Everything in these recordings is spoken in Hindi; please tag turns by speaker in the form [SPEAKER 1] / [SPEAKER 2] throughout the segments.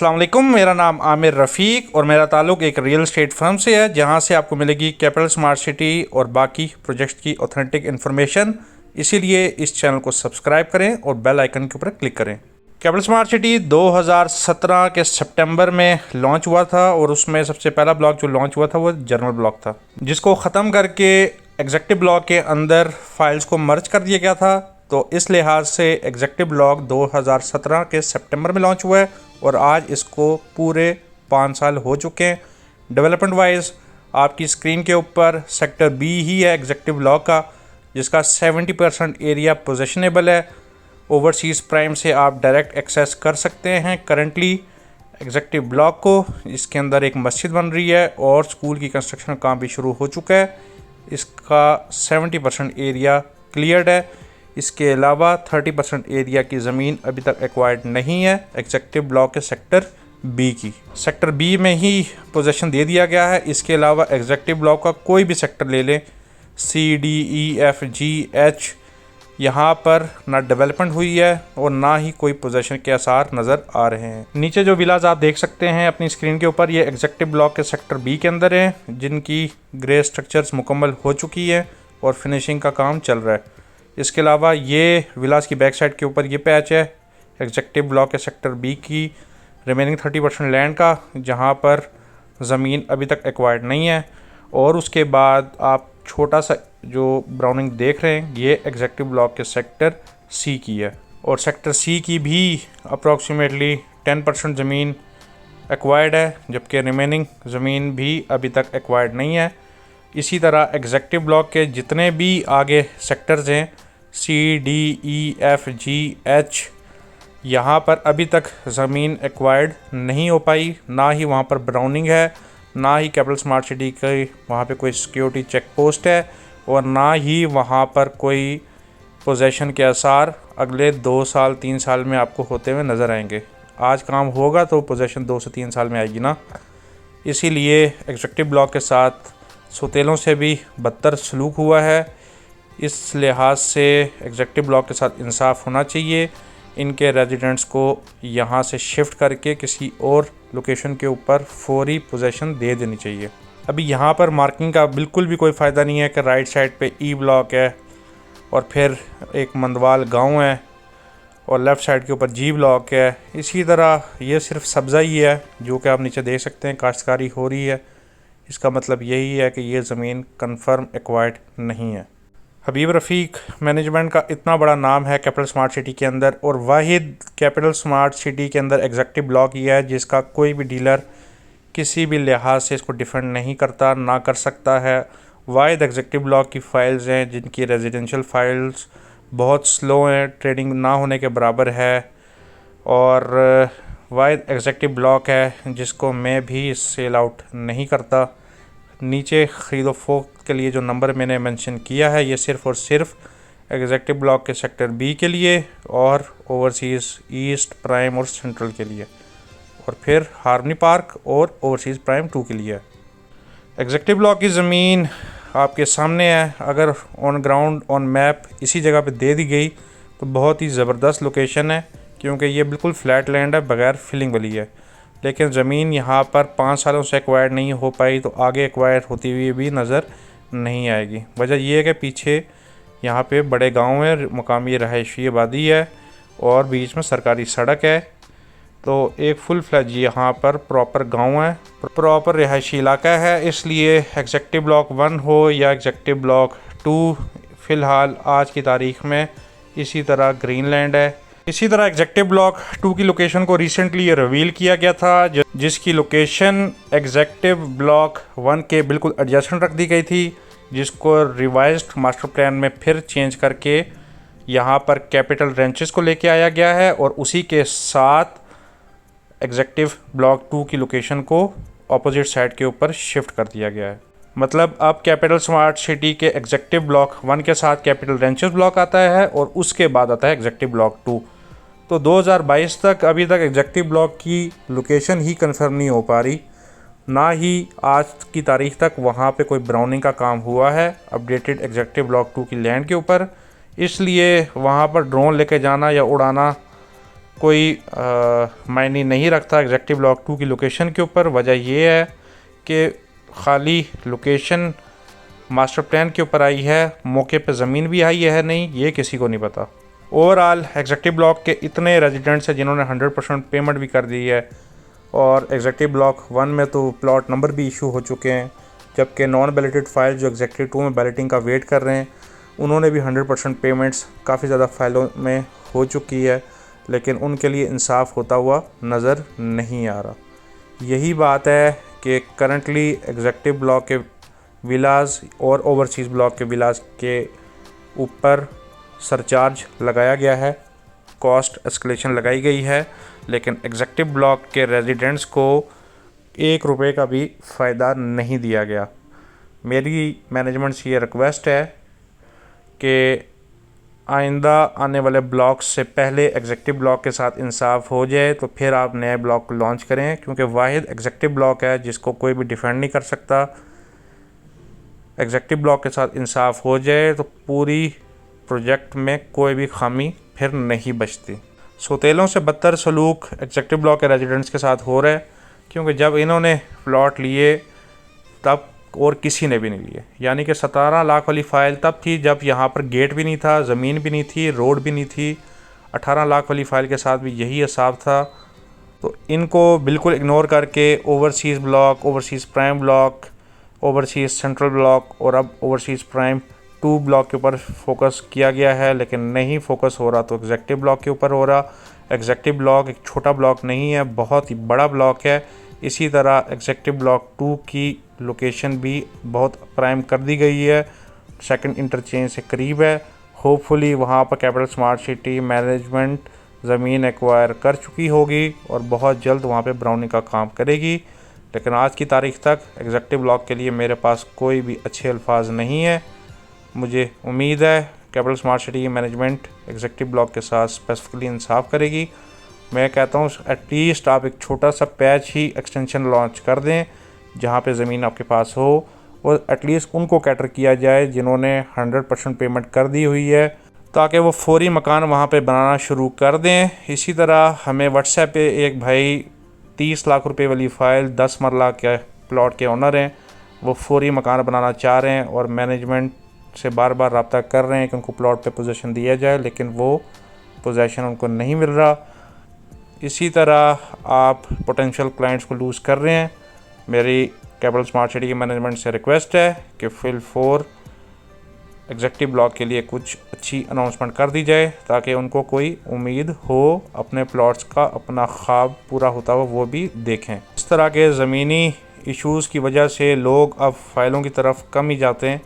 [SPEAKER 1] अस्सलाम वालेकुम, मेरा नाम आमिर रफ़ीक और मेरा ताल्लुक़ एक रियल एस्टेट फर्म से है जहां से आपको मिलेगी कैपिटल स्मार्ट सिटी और बाकी प्रोजेक्ट्स की ऑथेंटिक इन्फॉर्मेशन। इसीलिए इस चैनल को सब्सक्राइब करें और बेल आइकन के ऊपर क्लिक करें। कैपिटल स्मार्ट सिटी 2017 के सितंबर में लॉन्च हुआ था और उसमें सबसे पहला ब्लॉक जो लॉन्च हुआ था वो जनरल ब्लॉक था, जिसको ख़त्म करके एग्जेक्टिव ब्लॉक के अंदर फाइल्स को मर्ज कर दिया गया था। तो इस लिहाज से एग्जेक्टिव ब्लॉक 2017 के सितंबर में लॉन्च हुआ है और आज इसको पूरे 5 साल हो चुके हैं। डेवलपमेंट वाइज आपकी स्क्रीन के ऊपर सेक्टर बी ही है एग्जेक्टिव ब्लॉक का, जिसका 70% एरिया पोजेशनेबल है। ओवरसीज़ प्राइम से आप डायरेक्ट एक्सेस कर सकते हैं करंटली एग्जेक्टिव ब्लॉक को। इसके अंदर एक मस्जिद बन रही है और स्कूल की कंस्ट्रक्शन काम भी शुरू हो चुका है। इसका 70% एरिया क्लियर्ड है। इसके अलावा 30% एरिया की ज़मीन अभी तक एक्वायर्ड नहीं है एग्जेक्टिव ब्लॉक के सेक्टर बी की। सेक्टर बी में ही पोजीशन दे दिया गया है। इसके अलावा एग्जेक्टिव ब्लॉक का कोई भी सेक्टर ले लें, C D E F G H, यहाँ पर ना डेवलपमेंट हुई है और ना ही कोई पोजीशन के आसार नज़र आ रहे हैं। नीचे जो विलाज आप देख सकते हैं अपनी स्क्रीन के ऊपर, ये एग्जेक्टिव ब्लॉक के सेक्टर बी के अंदर हैं, जिनकी ग्रे स्ट्रक्चर्स मुकम्मल हो चुकी है और फिनिशिंग का काम चल रहा है। इसके अलावा ये विलास की बैक साइड के ऊपर ये पैच है एग्जेक्टिव ब्लॉक के सेक्टर बी की रिमेनिंग 30% लैंड का, जहाँ पर ज़मीन अभी तक एक्वायर्ड नहीं है। और उसके बाद आप छोटा सा जो ब्राउनिंग देख रहे हैं ये एग्जेक्टिव ब्लॉक के सेक्टर सी की है और सेक्टर सी की भी अप्रॉक्सीमेटली 10% ज़मीन एक्वायर्ड है, जबकि रिमेनिंग ज़मीन भी अभी तक एक्वायर्ड नहीं है। इसी तरह एग्जेक्टिव ब्लॉक के जितने भी आगे सेक्टर्स हैं C D E F G H, यहाँ पर अभी तक ज़मीन एक्वायर्ड नहीं हो पाई। ना ही वहाँ पर ब्राउनिंग है, ना ही कैपिटल स्मार्ट सिटी के वहाँ पे कोई सिक्योरिटी चेक पोस्ट है और ना ही वहाँ पर कोई पोजेशन के आसार अगले 2 साल 3 साल में आपको होते हुए नज़र आएंगे। आज काम होगा तो पोजेशन 2 से 3 साल में आएगी ना। इसीलिए एग्जेक्टिव ब्लॉक के साथ सौतेलों से भी बदतर सलूक हुआ है। इस लिहाज से एग्जेक्टिव ब्लॉक के साथ इंसाफ होना चाहिए। इनके रेजिडेंट्स को यहाँ से शिफ्ट करके किसी और लोकेशन के ऊपर फौरी पोजीशन दे देनी चाहिए। अभी यहाँ पर मार्किंग का बिल्कुल भी कोई फ़ायदा नहीं है कि राइट साइड पे ई ब्लॉक है और फिर एक मंदवाल गांव है और लेफ़्ट साइड के ऊपर जी ब्लॉक है। इसी तरह ये सिर्फ सब्ज़ा ही है जो कि आप नीचे देख सकते हैं, काश्तकारी हो रही है। इसका मतलब यही है कि ये ज़मीन कंफर्म एक्वायर्ड नहीं है। हबीब रफ़ीक मैनेजमेंट का इतना बड़ा नाम है कैपिटल स्मार्ट सिटी के अंदर और वाहिद कैपिटल स्मार्ट सिटी के अंदर एग्जेक्टिव ब्लॉक ही है जिसका कोई भी डीलर किसी भी लिहाज से इसको डिफेंड नहीं करता, ना कर सकता है। वाहिद एग्जेक्टिव ब्लॉक की फ़ाइल्स हैं जिनकी रेजिडेंशियल फ़ाइल्स बहुत स्लो हैं, ट्रेडिंग ना होने के बराबर है और वाहिद एग्जेक्टिव ब्लॉक है जिसको मैं भी सेल आउट नहीं करता। नीचे ख़रीदो फ़रोख्त के लिए जो नंबर मैंने मेंशन किया है ये सिर्फ़ और सिर्फ एग्जेक्टिव ब्लॉक के सेक्टर बी के लिए और ओवरसीज़ ईस्ट प्राइम और सेंट्रल के लिए, और फिर हार्मनी पार्क और ओवरसीज़ प्राइम 2 के लिए। एग्जेक्टिव ब्लॉक की ज़मीन आपके सामने है। अगर ऑन ग्राउंड ऑन मैप इसी जगह पे दे दी गई तो बहुत ही ज़बरदस्त लोकेशन है, क्योंकि ये बिल्कुल फ्लैट लैंड है, बग़ैर फिलिंग वाली है। लेकिन ज़मीन यहाँ पर 5 सालों से एक्वायर्ड नहीं हो पाई तो आगे एक्वायर होती हुई भी नज़र नहीं आएगी। वजह यह है कि पीछे यहाँ पे बड़े गांव हैं, मकामी रहायशी आबादी है और बीच में सरकारी सड़क है। तो एक फुल फ्लैज यहाँ पर प्रॉपर गांव है, प्रॉपर रहायशी इलाका है। इसलिए एग्जेक्टिव ब्लॉक 1 हो या एग्जेक्टिव ब्लॉक 2, फ़िलहाल आज की तारीख़ में इसी तरह ग्रीन लैंड है। इसी तरह एग्जेक्टिव ब्लॉक 2 की लोकेशन को रिसेंटली ये रिवील किया गया था, जिसकी लोकेशन एग्जेक्टिव ब्लॉक 1 के बिल्कुल एडजेसेंट रख दी गई थी, जिसको रिवाइज्ड मास्टर प्लान में फिर चेंज करके यहाँ पर कैपिटल रेंचेस को लेके आया गया है और उसी के साथ एग्जेक्टिव ब्लॉक 2 की लोकेशन को अपोजिट साइड के ऊपर शिफ्ट कर दिया गया है। मतलब अब कैपिटल स्मार्ट सिटी के एग्जेक्टिव ब्लॉक 1 के साथ कैपिटल रेंचेस ब्लॉक आता है और उसके बाद आता है एग्जेक्टिव ब्लॉक 2। तो 2022 तक अभी तक एग्जेक्टिव ब्लॉक की लोकेशन ही कंफर्म नहीं हो पा रही, ना ही आज की तारीख तक वहाँ पे कोई ब्राउनिंग का काम हुआ है अपडेटेड एग्जेक्टिव ब्लॉक 2 की लैंड के ऊपर। इसलिए वहाँ पर ड्रोन लेके जाना या उड़ाना कोई मायने नहीं रखता एग्जेक्टिव ब्लॉक 2 की लोकेशन के ऊपर। वजह ये है कि खाली लोकेशन मास्टर प्लान के ऊपर आई है, मौके पे ज़मीन भी आई है नहीं, ये किसी को नहीं पता। ओवरऑल एग्जेक्टिव ब्लॉक के इतने रेजिडेंट्स हैं जिन्होंने 100% पेमेंट भी कर दी है, और एग्जेक्टिव ब्लॉक 1 में तो प्लॉट नंबर भी इशू हो चुके हैं, जबकि नॉन बैलेटेड फाइल जो एग्जेक्टिव 2 में बैलेटिंग का वेट कर रहे हैं उन्होंने भी 100% पेमेंट्स काफ़ी ज़्यादा फाइलों में हो चुकी है, लेकिन उनके लिए इंसाफ होता हुआ नज़र नहीं आ रहा। यही बात है कि करंटली एग्जेक्टिव ब्लॉक के विलाज और ओवरसीज़ ब्लॉक के विलाज के ऊपर सरचार्ज लगाया गया है, कॉस्ट एस्केलेशन लगाई गई है, लेकिन एग्जेक्टिव ब्लॉक के रेजिडेंट्स को 1 रुपये का भी फ़ायदा नहीं दिया गया। मेरी मैनेजमेंट से ये रिक्वेस्ट है कि आइंदा आने वाले ब्लॉक से पहले एग्जेक्टिव ब्लॉक के साथ इंसाफ हो जाए तो फिर आप नए ब्लॉक को लॉन्च करें, क्योंकि वाहिद एग्जेक्टिव ब्लॉक है जिसको कोई भी डिफेंड नहीं कर सकता। एग्जेक्टिव ब्लॉक के साथ इंसाफ हो जाए तो पूरी प्रोजेक्ट में कोई भी खामी फिर नहीं बचती। सौतेलों से बदतर सलूक एग्जेक्टिव ब्लॉक के रेजिडेंट्स के साथ हो रहा है, क्योंकि जब इन्होंने प्लॉट लिए तब और किसी ने भी नहीं लिए। यानी कि 17 लाख वाली फ़ाइल तब थी जब यहाँ पर गेट भी नहीं था, ज़मीन भी नहीं थी, रोड भी नहीं थी। 18 लाख वाली फ़ाइल के साथ भी यही हिसाब था। तो इनको बिल्कुल इग्नोर करके overseas block, overseas prime block, overseas central block और अब ओवरसीज़ प्राइम 2 ब्लॉक के ऊपर फोकस किया गया है, लेकिन नहीं फोकस हो रहा तो एग्जेक्टिव ब्लॉक के ऊपर हो रहा। एग्जेक्टिव ब्लॉक एक छोटा ब्लॉक नहीं है, बहुत ही बड़ा ब्लॉक है। इसी तरह एग्जेक्टिव ब्लॉक 2 की लोकेशन भी बहुत प्राइम कर दी गई है, सेकंड इंटरचेंज से करीब है। होपफुली वहाँ पर कैपिटल स्मार्ट सिटी मैनेजमेंट ज़मीन एक्वायर कर चुकी होगी और बहुत जल्द वहाँ पे ब्राउनिंग का काम करेगी। लेकिन आज की तारीख़ तक एग्जेक्टिव ब्लॉक के लिए मेरे पास कोई भी अच्छे अल्फाज नहीं है। मुझे उम्मीद है capital smart city management executive block के साथ स्पेसिफिकली इंसाफ करेगी। मैं कहता हूँ एटलीस्ट आप एक छोटा सा पैच ही एक्सटेंशन लॉन्च कर दें जहाँ पे ज़मीन आपके पास हो, और एटलीस्ट उनको कैटर किया जाए जिन्होंने 100% पेमेंट कर दी हुई है, ताकि वो फौरी मकान वहाँ पे बनाना शुरू कर दें। इसी तरह हमें व्हाट्सएप पे एक भाई 30 लाख रुपए वाली फ़ाइल 10 मरला के प्लॉट के ओनर हैं, वो फौरी मकान बनाना चाह रहे हैं और मैनेजमेंट से बार बार रब्ता कर रहे हैं कि उनको प्लॉट पे पोजीशन दिया जाए, लेकिन वो पोजीशन उनको नहीं मिल रहा। इसी तरह आप पोटेंशियल क्लाइंट्स को लूज़ कर रहे हैं। मेरी कैपिटल स्मार्ट सिटी की मैनेजमेंट से रिक्वेस्ट है कि फिल 4 एग्जेक्टिव ब्लॉक के लिए कुछ अच्छी अनाउंसमेंट कर दी जाए, ताकि उनको कोई उम्मीद हो अपने प्लॉट्स का, अपना ख्वाब पूरा होता हुआ वो भी देखें। इस तरह के ज़मीनी इश्यूज़ की वजह से लोग अब फाइलों की तरफ कम ही जाते हैं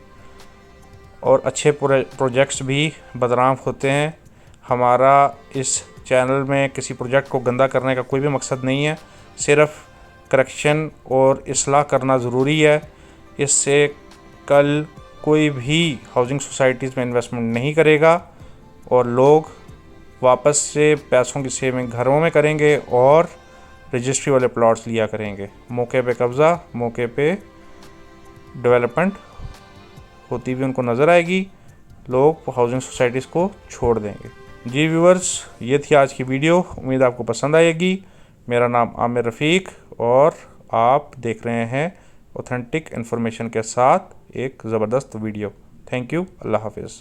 [SPEAKER 1] और अच्छे प्रोजेक्ट्स भी बदनाम होते हैं। हमारा इस चैनल में किसी प्रोजेक्ट को गंदा करने का कोई भी मकसद नहीं है, सिर्फ़ करेक्शन और इस्लाह करना ज़रूरी है। इससे कल कोई भी हाउसिंग सोसाइटीज़ में इन्वेस्टमेंट नहीं करेगा और लोग वापस से पैसों की सेविंग घरों में करेंगे और रजिस्ट्री वाले प्लॉट्स लिया करेंगे। मौके पे कब्ज़ा, मौके पे डेवलपमेंट होती भी उनको नज़र आएगी, लोग हाउसिंग सोसाइटीज़ को छोड़ देंगे। जी व्यूअर्स, ये थी आज की वीडियो, उम्मीद आपको पसंद आएगी। मेरा नाम आमिर रफ़ीक और आप देख रहे हैं ऑथेंटिक इन्फॉर्मेशन के साथ एक ज़बरदस्त वीडियो। थैंक यू, अल्लाह हाफिज़।